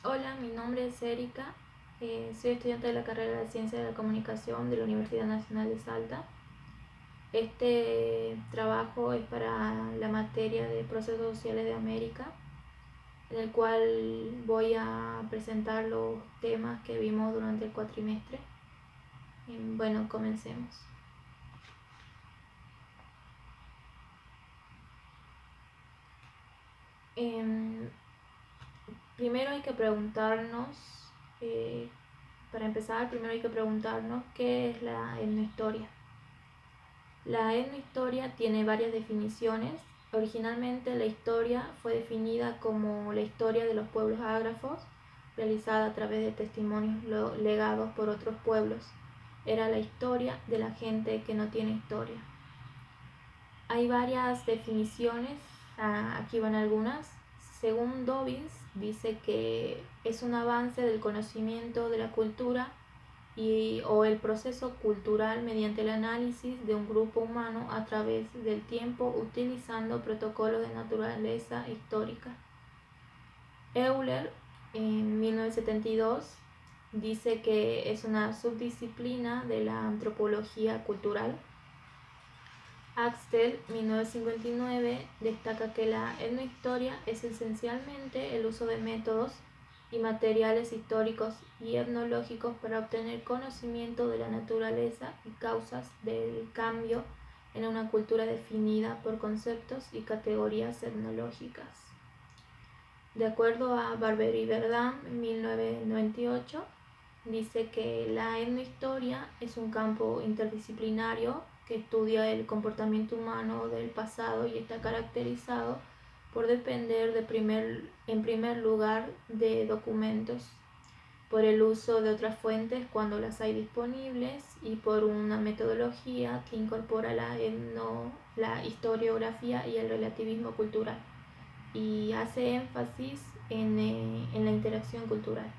Hola, mi nombre es Erika, soy estudiante de la carrera de Ciencia de la Comunicación de la Universidad Nacional de Salta. Este trabajo es para la materia de Procesos Sociales de América, en el cual voy a presentar los temas que vimos durante el cuatrimestre. Bueno, comencemos. Em, Primero hay que preguntarnos, para empezar, primero hay que preguntarnos qué es la etnohistoria. La etnohistoria tiene varias definiciones. Originalmente la historia fue definida como la historia de los pueblos ágrafos, realizada a través de testimonios legados por otros pueblos. Era la historia de la gente que no tiene historia. Hay varias definiciones, aquí van algunas. Según Dobbins, dice que es un avance del conocimiento de la cultura o el proceso cultural mediante el análisis de un grupo humano a través del tiempo utilizando protocolos de naturaleza histórica. Euler, en 1972, dice que es una subdisciplina de la antropología cultural. Axtell, 1959, destaca que la etnohistoria es esencialmente el uso de métodos y materiales históricos y etnológicos para obtener conocimiento de la naturaleza y causas del cambio en una cultura definida por conceptos y categorías etnológicas. De acuerdo a Barber y Verdun, 1998, dice que la etnohistoria es un campo interdisciplinario que estudia el comportamiento humano del pasado y está caracterizado por depender en primer lugar de documentos, por el uso de otras fuentes cuando las hay disponibles y por una metodología que incorpora la historiografía y el relativismo cultural y hace énfasis en la interacción cultural.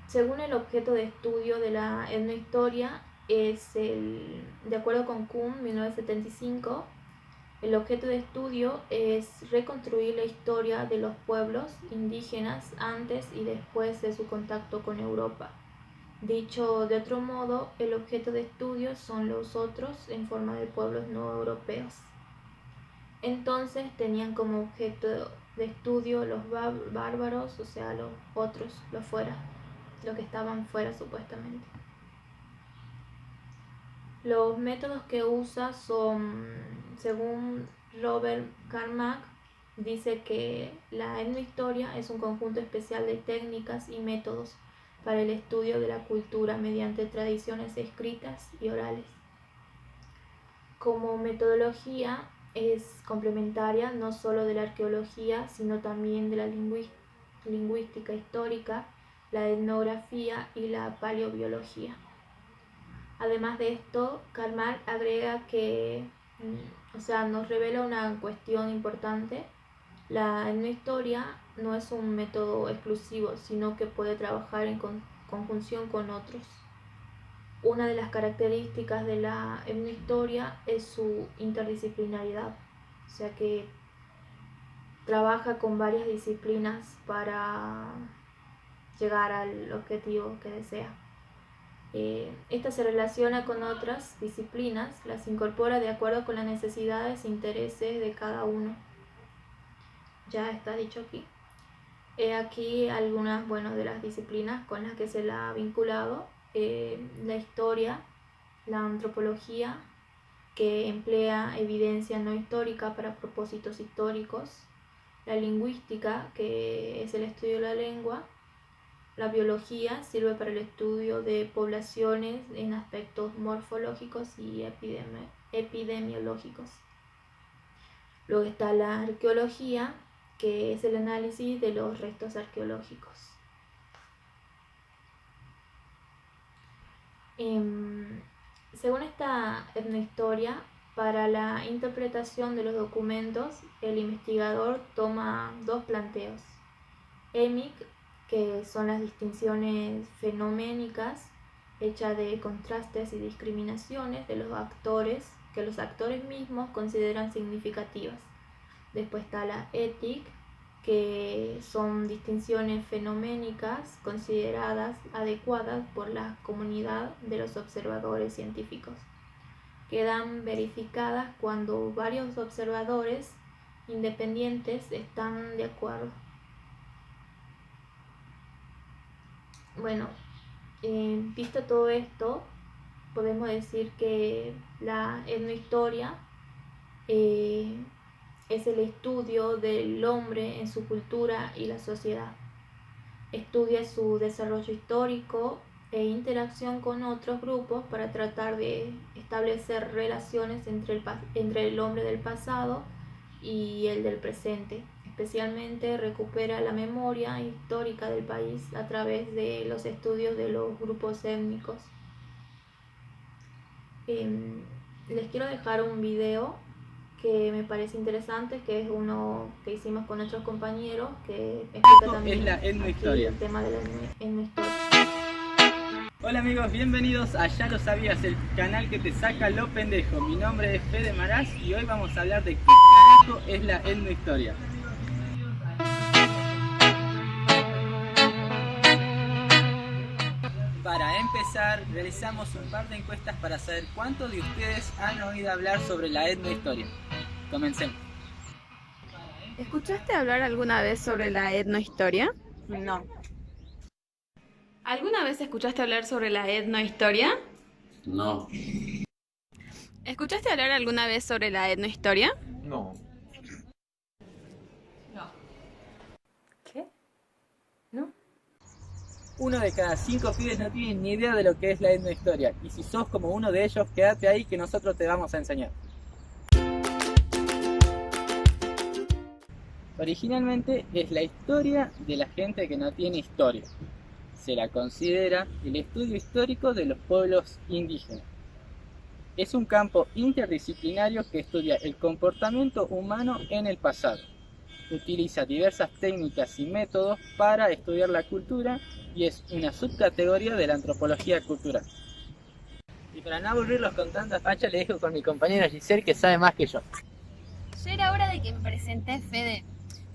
Según el objeto de estudio de la etnohistoria, de acuerdo con Kuhn, 1975, el objeto de estudio es reconstruir la historia de los pueblos indígenas antes y después de su contacto con Europa. Dicho de otro modo, el objeto de estudio son los otros en forma de pueblos no europeos. Entonces tenían como objeto de estudio los bárbaros, o sea, los otros, los fuera, los que estaban fuera supuestamente. Los métodos que usa son, según Robert Carmack, dice que la etnohistoria es un conjunto especial de técnicas y métodos para el estudio de la cultura mediante tradiciones escritas y orales. Como metodología es complementaria no solo de la arqueología, sino también de la lingüística histórica, la etnografía y la paleobiología. Además de esto, Carmack agrega que nos revela una cuestión importante. La etnohistoria no es un método exclusivo, sino que puede trabajar en conjunción con otros. Una de las características de la etnohistoria es su interdisciplinaridad, o sea que trabaja con varias disciplinas para llegar al objetivo que desea. Esta se relaciona con otras disciplinas, las incorpora de acuerdo con las necesidades e intereses de cada uno. Ya está dicho aquí. He aquí algunas de las disciplinas con las que se la ha vinculado. La historia, la antropología, que emplea evidencia no histórica para propósitos históricos, la lingüística, que es el estudio de la lengua, la biología sirve para el estudio de poblaciones en aspectos morfológicos y epidemiológicos. Luego está la arqueología, que es el análisis de los restos arqueológicos. Según esta etnohistoria, para la interpretación de los documentos, el investigador toma dos planteos. EMIC, que son las distinciones fenoménicas hechas de contrastes y discriminaciones de los actores, que los actores mismos consideran significativas. Después está la Ethik, que son distinciones fenoménicas consideradas adecuadas por la comunidad de los observadores científicos. Quedan verificadas cuando varios observadores independientes están de acuerdo. Bueno, visto todo esto, podemos decir que la etnohistoria es el estudio del hombre en su cultura y la sociedad. Estudia su desarrollo histórico e interacción con otros grupos para tratar de establecer relaciones entre el hombre del pasado y el del presente. Especialmente recupera la memoria histórica del país a través de los estudios de los grupos étnicos. Les quiero dejar un video que me parece interesante, que es uno que hicimos con nuestros compañeros, que explica también es la etnohistoria. el tema de la etnohistoria. Hola amigos, bienvenidos a Ya Lo Sabías, el canal que te saca lo pendejo. Mi nombre es Fede Maraz y hoy vamos a hablar de qué carajo es la etnohistoria. Para empezar, realizamos un par de encuestas para saber cuántos de ustedes han oído hablar sobre la etnohistoria. Comencemos. ¿Escuchaste hablar alguna vez sobre la etnohistoria? No. ¿Alguna vez escuchaste hablar sobre la etnohistoria? No. ¿Escuchaste hablar alguna vez sobre la etnohistoria? No. ¿Qué? ¿No? Uno de cada 5 pibes no tiene ni idea de lo que es la etnohistoria. Y si sos como uno de ellos, quédate ahí que nosotros te vamos a enseñar. Originalmente es la historia de la gente que no tiene historia. Se la considera el estudio histórico de los pueblos indígenas. Es un campo interdisciplinario que estudia el comportamiento humano en el pasado. Utiliza diversas técnicas y métodos para estudiar la cultura y es una subcategoría de la antropología cultural. Y para no aburrirlos con tanta facha, le dejo con mi compañera Giselle, que sabe más que yo. Ya era hora de que me presente, Fede.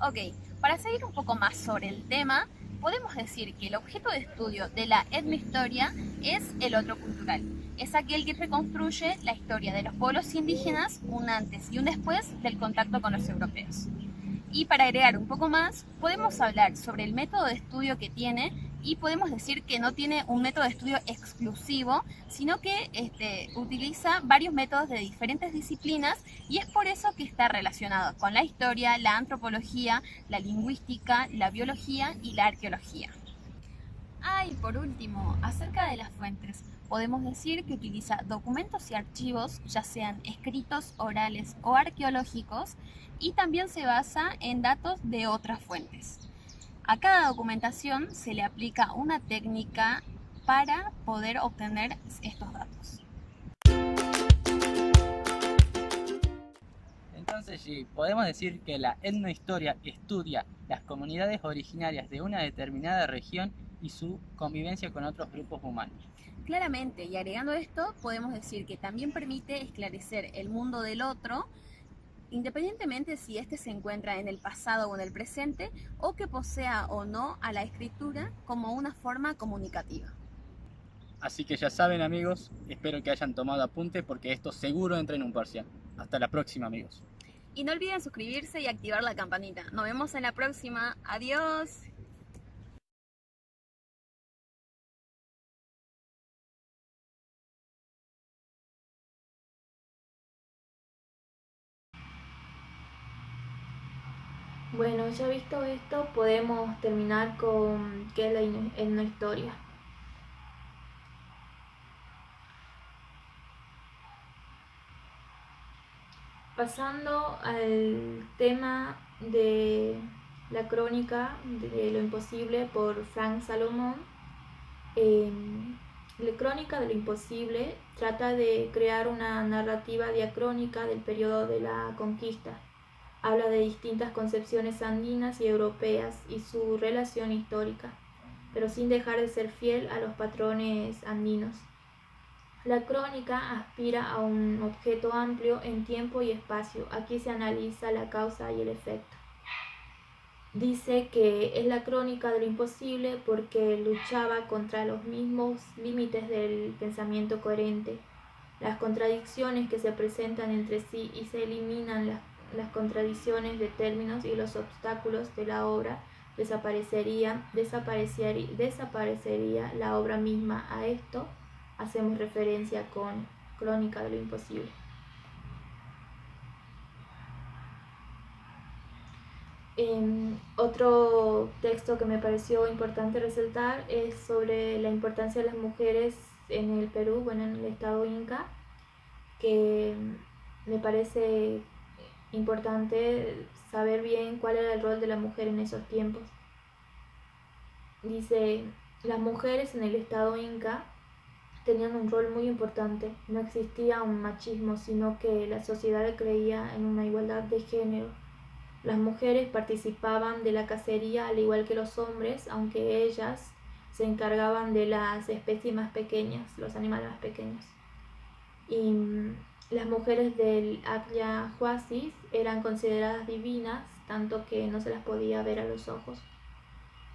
Ok, para seguir un poco más sobre el tema, podemos decir que el objeto de estudio de la etnohistoria es el otro cultural. Es aquel que reconstruye la historia de los pueblos indígenas un antes y un después del contacto con los europeos. Y para agregar un poco más, podemos hablar sobre el método de estudio que tiene y podemos decir que no tiene un método de estudio exclusivo, sino que utiliza varios métodos de diferentes disciplinas y es por eso que está relacionado con la historia, la antropología, la lingüística, la biología y la arqueología. Ah, y por último, acerca de las fuentes, podemos decir que utiliza documentos y archivos, ya sean escritos, orales o arqueológicos, y también se basa en datos de otras fuentes. A cada documentación se le aplica una técnica para poder obtener estos datos. Entonces, sí, podemos decir que la etnohistoria estudia las comunidades originarias de una determinada región y su convivencia con otros grupos humanos. Claramente, y agregando esto, podemos decir que también permite esclarecer el mundo del otro, independientemente si éste se encuentra en el pasado o en el presente, o que posea o no a la escritura como una forma comunicativa. Así que ya saben amigos, espero que hayan tomado apunte porque esto seguro entra en un parcial. Hasta la próxima amigos. Y no olviden suscribirse y activar la campanita. Nos vemos en la próxima. ¡Adiós! Bueno, ya visto esto, podemos terminar con qué es la etnohistoria. Pasando al tema de la crónica de lo imposible por Frank Salomón. La crónica de lo imposible trata de crear una narrativa diacrónica del periodo de la conquista. Habla de distintas concepciones andinas y europeas y su relación histórica, pero sin dejar de ser fiel a los patrones andinos. La crónica aspira a un objeto amplio en tiempo y espacio. Aquí se analiza la causa y el efecto. Dice que es la crónica de lo imposible porque luchaba contra los mismos límites del pensamiento coherente, las contradicciones que se presentan entre sí, y se eliminan las contradicciones de términos y los obstáculos de la obra, desaparecería la obra misma. A esto hacemos referencia con Crónica de lo imposible. Otro texto que me pareció importante resaltar es sobre la importancia de las mujeres en el Perú, bueno, en el estado Inca, que me parece importante saber bien cuál era el rol de la mujer en esos tiempos. Dice, las mujeres en el estado Inca tenían un rol muy importante. No existía un machismo, sino que la sociedad creía en una igualdad de género. Las mujeres participaban de la cacería al igual que los hombres, aunque ellas se encargaban de las especies más pequeñas, los animales más pequeños. Y las mujeres del Atla Huasis eran consideradas divinas, tanto que no se las podía ver a los ojos.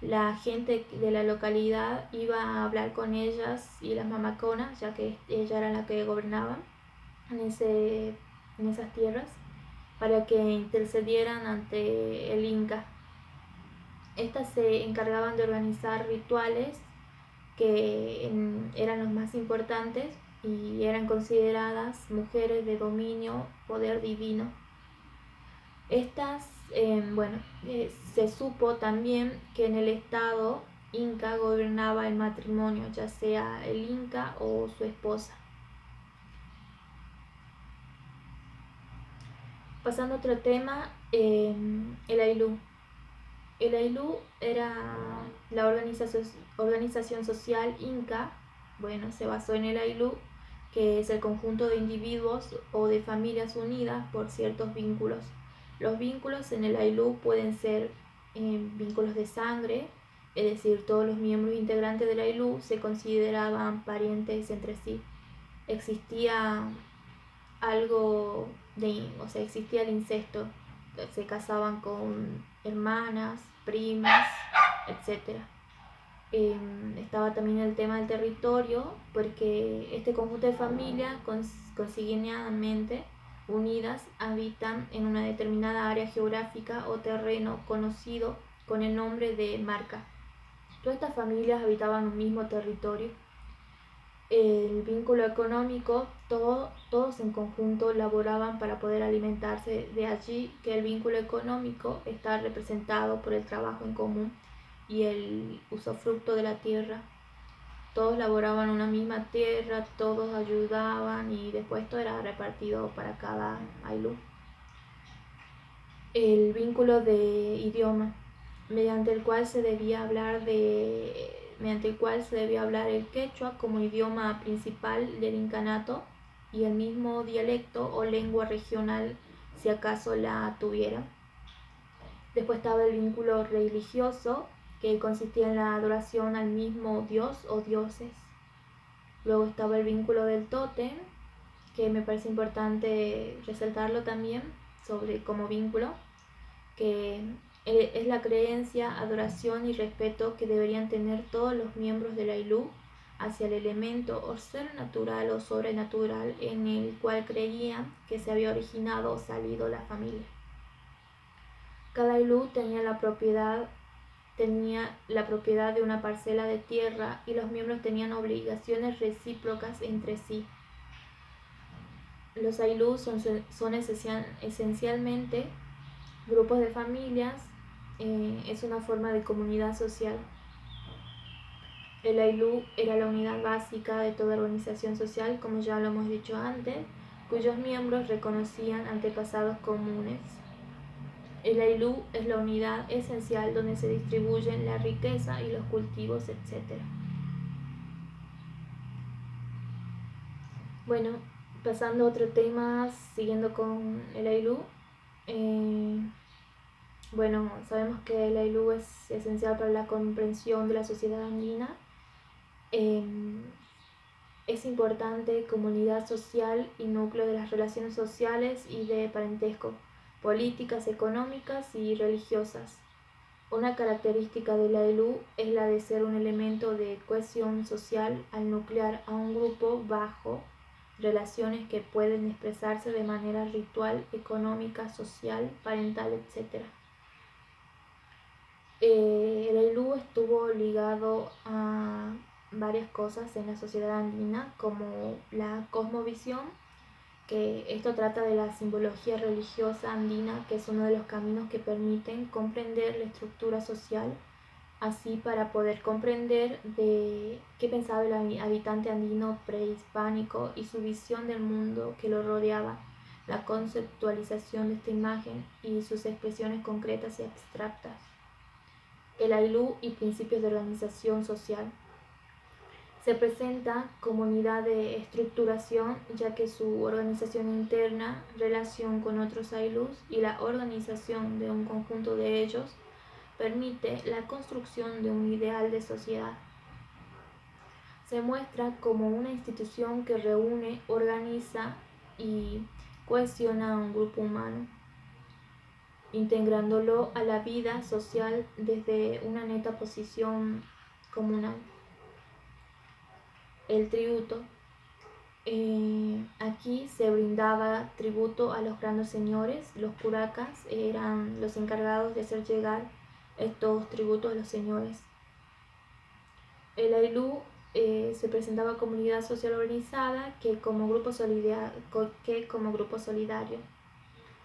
La gente de la localidad iba a hablar con ellas y las mamaconas, ya que ellas eran las que gobernaban en esas tierras, para que intercedieran ante el Inca. Estas se encargaban de organizar rituales que eran los más importantes y eran consideradas mujeres de dominio, poder divino. Estas, se supo también que en el estado Inca gobernaba el matrimonio, ya sea el Inca o su esposa. Pasando a otro tema, el Aylú. El Aylú era la organización social inca. Bueno, se basó en el Aylú, que es el conjunto de individuos o de familias unidas por ciertos vínculos. Los vínculos en el Aylú pueden ser vínculos de sangre, es decir, todos los miembros integrantes del Aylú se consideraban parientes entre sí. Existía existía el incesto, se casaban con hermanas, primas, etc. Estaba también el tema del territorio, porque este conjunto de familias consanguíneamente unidas habitan en una determinada área geográfica o terreno conocido con el nombre de marca. Todas estas familias habitaban un mismo territorio. El vínculo económico, todos en conjunto laboraban para poder alimentarse. De allí que el vínculo económico está representado por el trabajo en común y el usufructo de la tierra. Todos laboraban una misma tierra, todos ayudaban y después todo era repartido para cada Aylú. El vínculo de idioma, mediante el cual se debía hablar el quechua como idioma principal del incanato y el mismo dialecto o lengua regional si acaso la tuviera. Después estaba el vínculo religioso, que consistía en la adoración al mismo dios o dioses. Luego estaba el vínculo del tótem, que me parece importante resaltarlo también como vínculo, que es la creencia, adoración y respeto que deberían tener todos los miembros del Aylú hacia el elemento o ser natural o sobrenatural en el cual creían que se había originado o salido la familia. Cada Aylú tenía la propiedad de una parcela de tierra y los miembros tenían obligaciones recíprocas entre sí. Los Aylú son esencialmente grupos de familias, es una forma de comunidad social. El Aylú era la unidad básica de toda organización social, como ya lo hemos dicho antes, cuyos miembros reconocían antepasados comunes. El Aylú es la unidad esencial donde se distribuyen la riqueza y los cultivos, etc. Bueno, pasando a otro tema, siguiendo con el Aylú. Sabemos que el Aylú es esencial para la comprensión de la sociedad andina. es importante comunidad social y núcleo de las relaciones sociales y de parentesco, políticas, económicas y religiosas. Una característica de la ELU es la de ser un elemento de cohesión social al nuclear a un grupo bajo relaciones que pueden expresarse de manera ritual, económica, social, parental, etc. El ELU estuvo ligado a varias cosas en la sociedad andina, como la cosmovisión, que esto trata de la simbología religiosa andina, que es uno de los caminos que permiten comprender la estructura social, así para poder comprender de qué pensaba el habitante andino prehispánico y su visión del mundo que lo rodeaba, la conceptualización de esta imagen y sus expresiones concretas y abstractas. El Aylú y principios de organización social. Se presenta como unidad de estructuración, ya que su organización interna, relación con otros Aylús y la organización de un conjunto de ellos permite la construcción de un ideal de sociedad. Se muestra como una institución que reúne, organiza y cohesiona a un grupo humano, integrándolo a la vida social desde una neta posición comunal. El tributo. Aquí se brindaba tributo a los grandes señores. Los curacas eran los encargados de hacer llegar estos tributos a los señores. El Aylú se presentaba como unidad social organizada que como grupo solidario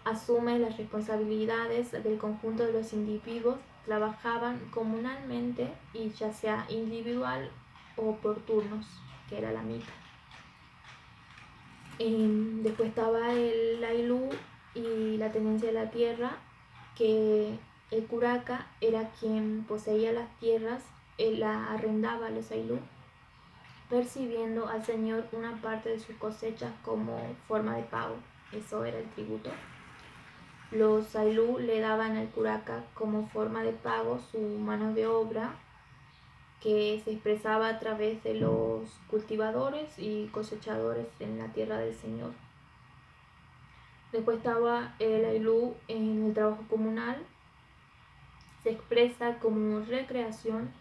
asume las responsabilidades del conjunto de los individuos, trabajaban comunalmente y ya sea individual o por turnos, que era la mitad. Después estaba el Aylú y la tenencia de la tierra, que el curaca era quien poseía las tierras, él la arrendaba a los Aylú, percibiendo al señor una parte de sus cosechas como forma de pago. Eso era el tributo. Los Aylú le daban al curaca como forma de pago su mano de obra, que se expresaba a través de los cultivadores y cosechadores en la tierra del señor. Después estaba el Aylú en el trabajo comunal. Se expresa como recreación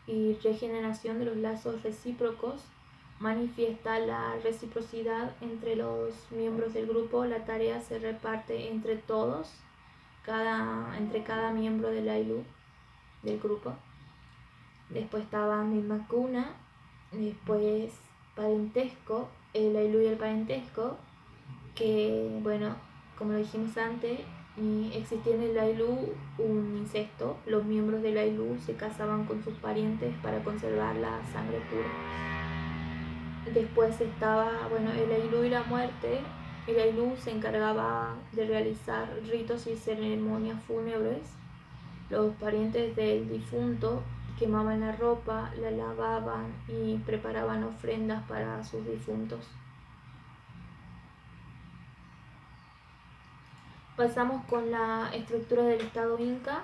y regeneración de los lazos recíprocos, manifiesta la reciprocidad entre los miembros del grupo, la tarea se reparte entre todos, entre cada miembro del Aylú, del grupo. Después estaba Mimakuna, después parentesco, el Aylú y el parentesco, que bueno, como lo dijimos antes, existía en el Aylú un incesto. Los miembros del Aylú se casaban con sus parientes para conservar la sangre pura. Después estaba, el Aylú y la muerte. El Aylú se encargaba de realizar ritos y ceremonias fúnebres. Los parientes del difunto quemaban la ropa, la lavaban y preparaban ofrendas para sus difuntos. Pasamos con la estructura del Estado Inca.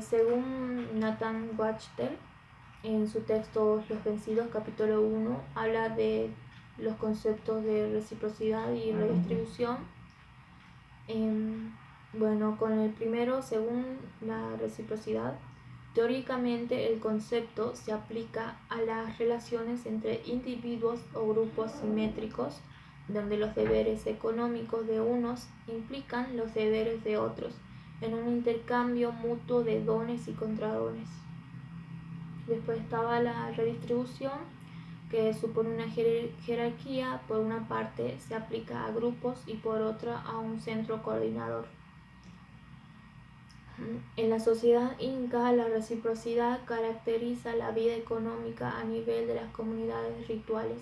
Según Nathan Wachtel, en su texto Los Vencidos, capítulo 1, habla de los conceptos de reciprocidad y redistribución. Con el primero, según la reciprocidad, teóricamente el concepto se aplica a las relaciones entre individuos o grupos simétricos, donde los deberes económicos de unos implican los deberes de otros, en un intercambio mutuo de dones y contradones. Después estaba la redistribución, que supone una jerarquía. Por una parte se aplica a grupos y por otra a un centro coordinador. En la sociedad inca, la reciprocidad caracteriza la vida económica a nivel de las comunidades rituales,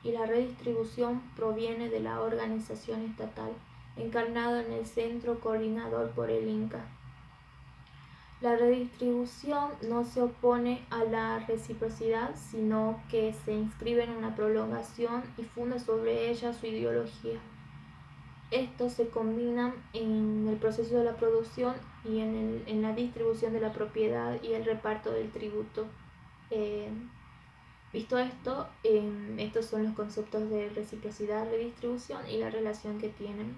y la redistribución proviene de la organización estatal, encarnada en el centro coordinador por el Inca. La redistribución no se opone a la reciprocidad, sino que se inscribe en una prolongación y funda sobre ella su ideología. Estos se combinan en el proceso de la producción y en la distribución de la propiedad y el reparto del tributo. Visto esto, estos son los conceptos de reciprocidad, redistribución y la relación que tienen.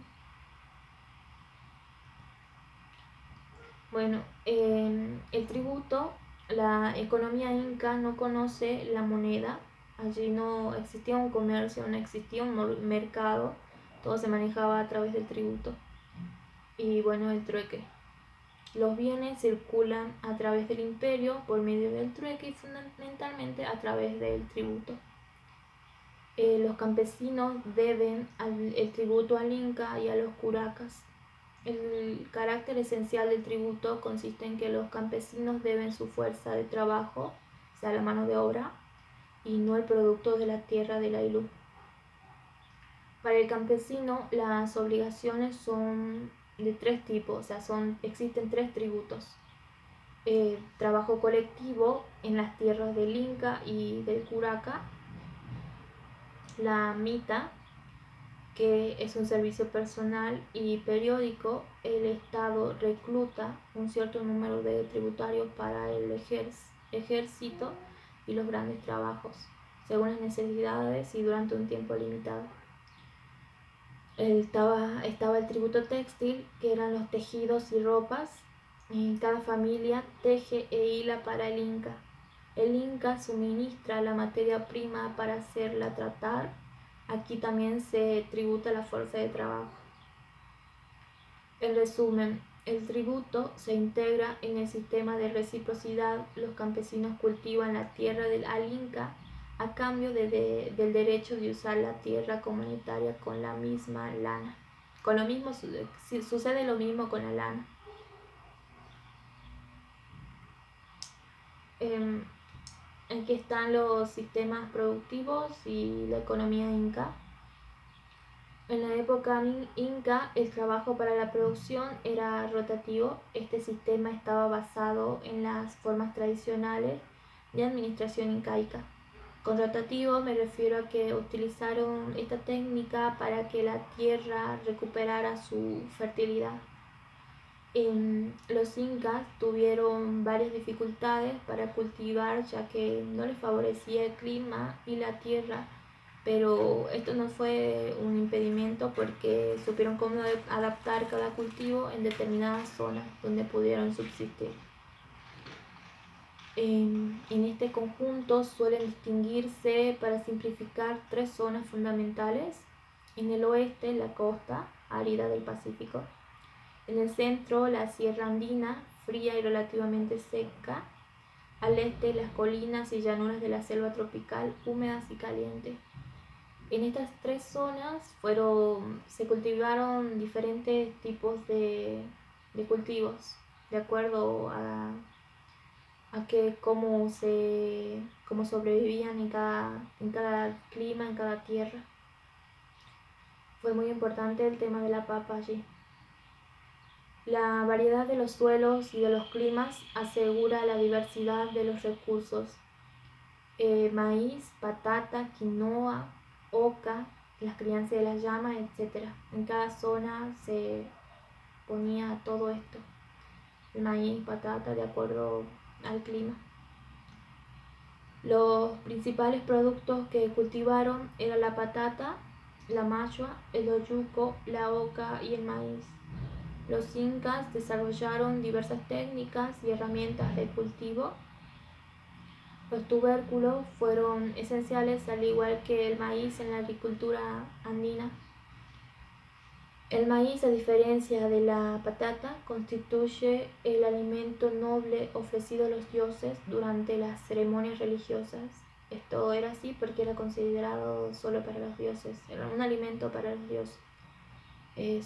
Bueno, el tributo, la economía inca no conoce la moneda, allí no existía un comercio, no existía un mercado, todo se manejaba a través del tributo. Y bueno, el trueque. Los bienes circulan a través del imperio por medio del trueque y fundamentalmente a través del tributo. Los campesinos deben el tributo al inca y a los curacas. El carácter esencial del tributo consiste en que los campesinos deben su fuerza de trabajo, o sea, la mano de obra, y no el producto de la tierra de la ilú. Para el campesino, las obligaciones son de tres tipos, o sea, existen tres tributos. Trabajo colectivo en las tierras del Inca y del Curaca, la mita, que es un servicio personal y periódico. El Estado recluta un cierto número de tributarios para el ejército y los grandes trabajos, según las necesidades y durante un tiempo limitado. Estaba el tributo textil, que eran los tejidos y ropas. Cada familia teje e hila para el Inca. El Inca suministra la materia prima para hacerla tratar. Aquí también se tributa la fuerza de trabajo. En resumen, el tributo se integra en el sistema de reciprocidad. Los campesinos cultivan la tierra al Inca a cambio del derecho de usar la tierra comunitaria con la misma lana. Sucede lo mismo con la lana. Aquí están los sistemas productivos y la economía inca. En la época inca, el trabajo para la producción era rotativo. Este sistema estaba basado en las formas tradicionales de administración incaica. Con rotativo me refiero a que utilizaron esta técnica para que la tierra recuperara su fertilidad. Los incas tuvieron varias dificultades para cultivar, ya que no les favorecía el clima y la tierra, pero esto no fue un impedimento porque supieron cómo adaptar cada cultivo en determinadas zonas donde pudieron subsistir. En este conjunto suelen distinguirse, para simplificar, tres zonas fundamentales. En el oeste, la costa árida del Pacífico. En el centro, la sierra andina, fría y relativamente seca. Al este, las colinas y llanuras de la selva tropical, húmedas y calientes. En estas tres zonas se cultivaron diferentes tipos de cultivos, de acuerdo a cómo sobrevivían en cada clima, en cada tierra. Fue muy importante el tema de la papa allí. La variedad de los suelos y de los climas asegura la diversidad de los recursos. Maíz, patata, quinoa, oca, las crianzas de las llamas, etc. En cada zona se ponía todo esto. El maíz, patata, de acuerdo al clima. Los principales productos que cultivaron eran la patata, la machua, el oyuco, la oca y el maíz. Los incas desarrollaron diversas técnicas y herramientas de cultivo. Los tubérculos fueron esenciales, al igual que el maíz, en la agricultura andina. El maíz, a diferencia de la patata, constituye el alimento noble ofrecido a los dioses durante las ceremonias religiosas. Esto era así porque era considerado solo para los dioses, era un alimento para los dioses.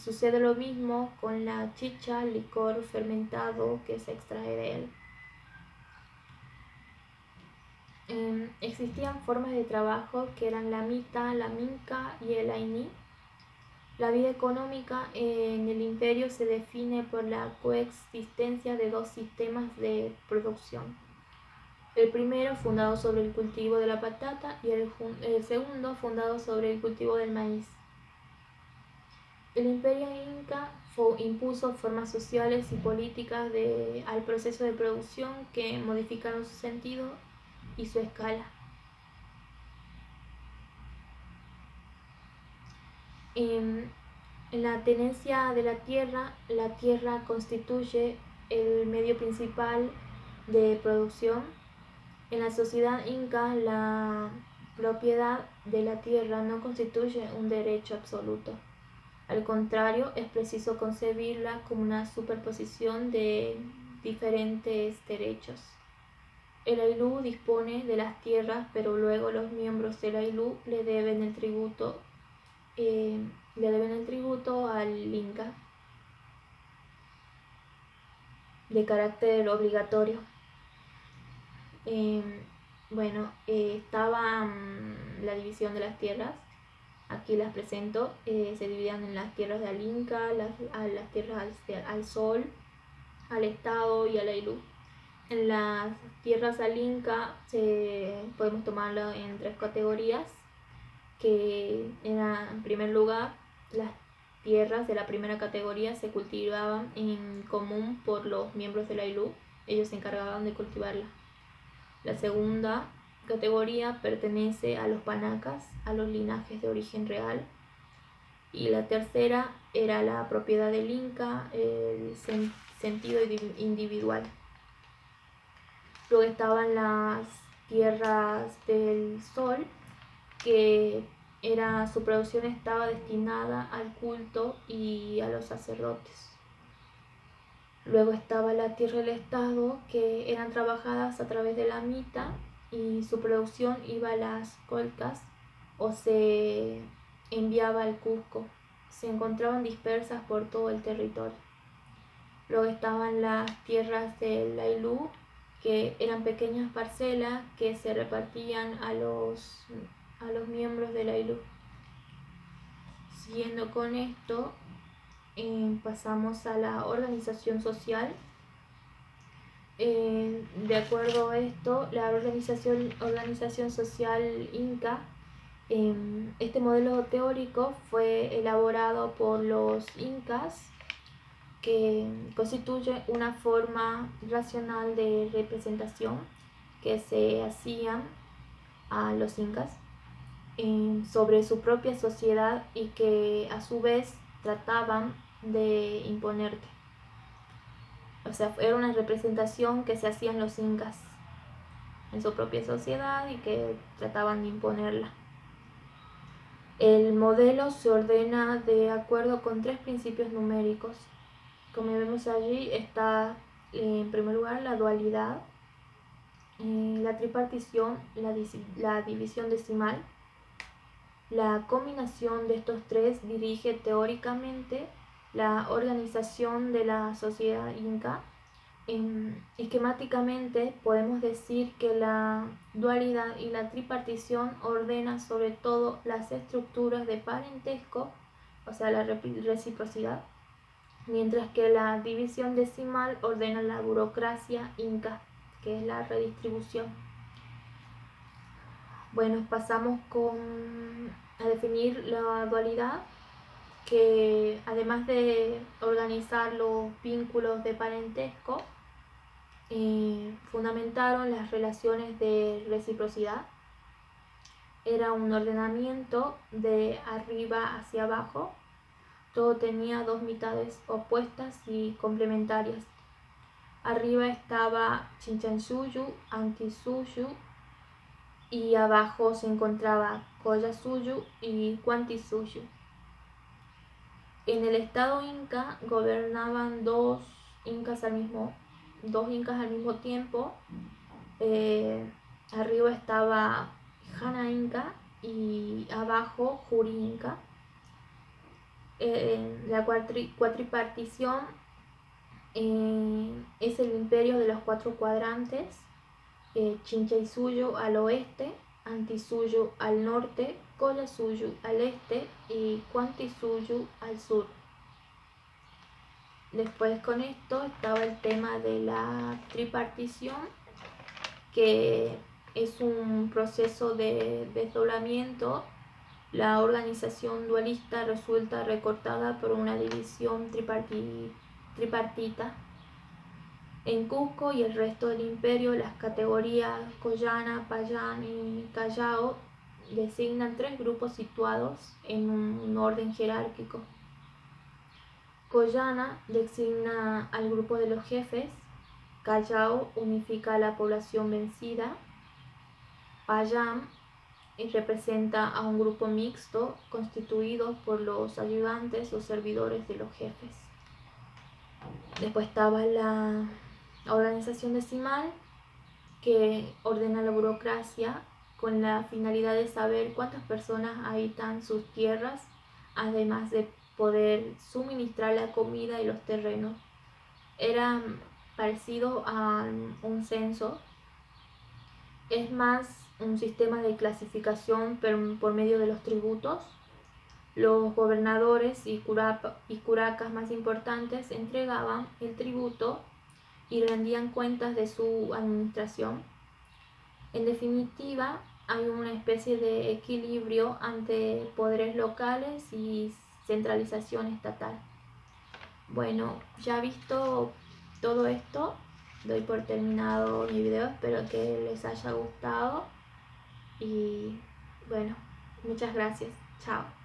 Sucede lo mismo con la chicha, licor fermentado que se extrae de él. Existían formas de trabajo que eran la mita, la minca y el ainí. La vida económica en el imperio se define por la coexistencia de dos sistemas de producción. El primero fundado sobre el cultivo de la patata y el segundo fundado sobre el cultivo del maíz. El imperio inca impuso formas sociales y políticas al proceso de producción que modificaron su sentido y su escala. En la tenencia de la tierra constituye el medio principal de producción. En la sociedad inca, la propiedad de la tierra no constituye un derecho absoluto. Al contrario, es preciso concebirla como una superposición de diferentes derechos. El Aylú dispone de las tierras, pero luego los miembros del Aylú le deben el tributo al Inca de carácter obligatorio. Estaba la división de las tierras. Aquí las presento. Se dividían en las tierras del Inca, las tierras al Sol, al Estado y al Aylú. En las tierras al Inca podemos tomarlo en 3 categorías, que era, en primer lugar, las tierras de la primera categoría se cultivaban en común por los miembros del Aylú. Ellos se encargaban de cultivarla. La segunda categoría pertenece a los panacas, a los linajes de origen real. Y la tercera era la propiedad del Inca, el sentido individual. Luego estaban las tierras del Sol, que su producción estaba destinada al culto y a los sacerdotes. Luego estaba la tierra del Estado, que eran trabajadas a través de la mita y su producción iba a las colcas o se enviaba al Cusco. Se encontraban dispersas por todo el territorio. Luego estaban las tierras del Aylú, que eran pequeñas parcelas que se repartían a los miembros del Aylú. Siguiendo con esto, pasamos a la organización social. De acuerdo a esto, la organización social inca, este modelo teórico fue elaborado por los incas, que constituye una forma racional de representación que se hacían a los incas sobre su propia sociedad y que a su vez trataban de imponerte. O sea, era una representación que se hacían los incas en su propia sociedad y que trataban de imponerla. El modelo se ordena de acuerdo con 3 principios numéricos. Como vemos allí, está en primer lugar la dualidad, la tripartición, la división decimal. La combinación de estos 3 dirige teóricamente la organización de la sociedad inca. Esquemáticamente podemos decir que la dualidad y la tripartición ordenan sobre todo las estructuras de parentesco, o sea, la reciprocidad, mientras que la división decimal ordena la burocracia inca, que es la redistribución. Bueno, pasamos a definir la dualidad, que además de organizar los vínculos de parentesco, fundamentaron las relaciones de reciprocidad. Era un ordenamiento de arriba hacia abajo. Todo tenía 2 mitades opuestas y complementarias. Arriba estaba Chinchaysuyu, Antisuyu, y abajo se encontraba Collasuyu y Cuantisuyu. En el estado inca gobernaban dos incas al mismo tiempo. Arriba estaba Jana Inca y abajo Juri Inca. La cuatripartición es el imperio de los 4 cuadrantes. Chinchaysuyu al oeste, Antisuyu al norte, Collasuyu al este y Cuantisuyu al sur. Después con esto estaba el tema de la tripartición, que es un proceso de desdoblamiento. La organización dualista resulta recortada por una división tripartita. En Cusco y el resto del imperio, las categorías Collana, Payán y Callao designan 3 grupos situados en un orden jerárquico. Collana designa al grupo de los jefes. Callao unifica a la población vencida. Payam representa a un grupo mixto constituido por los ayudantes o servidores de los jefes. Después estaba la organización decimal, que ordena la burocracia con la finalidad de saber cuántas personas habitan sus tierras, además de poder suministrar la comida y los terrenos. Era parecido a un censo. Es más un sistema de clasificación por medio de los tributos. Los gobernadores y curacas más importantes entregaban el tributo y rendían cuentas de su administración. En definitiva, hay una especie de equilibrio ante poderes locales y centralización estatal. Bueno, ya visto todo esto, doy por terminado mi video. Espero que les haya gustado y bueno, muchas gracias. Chao.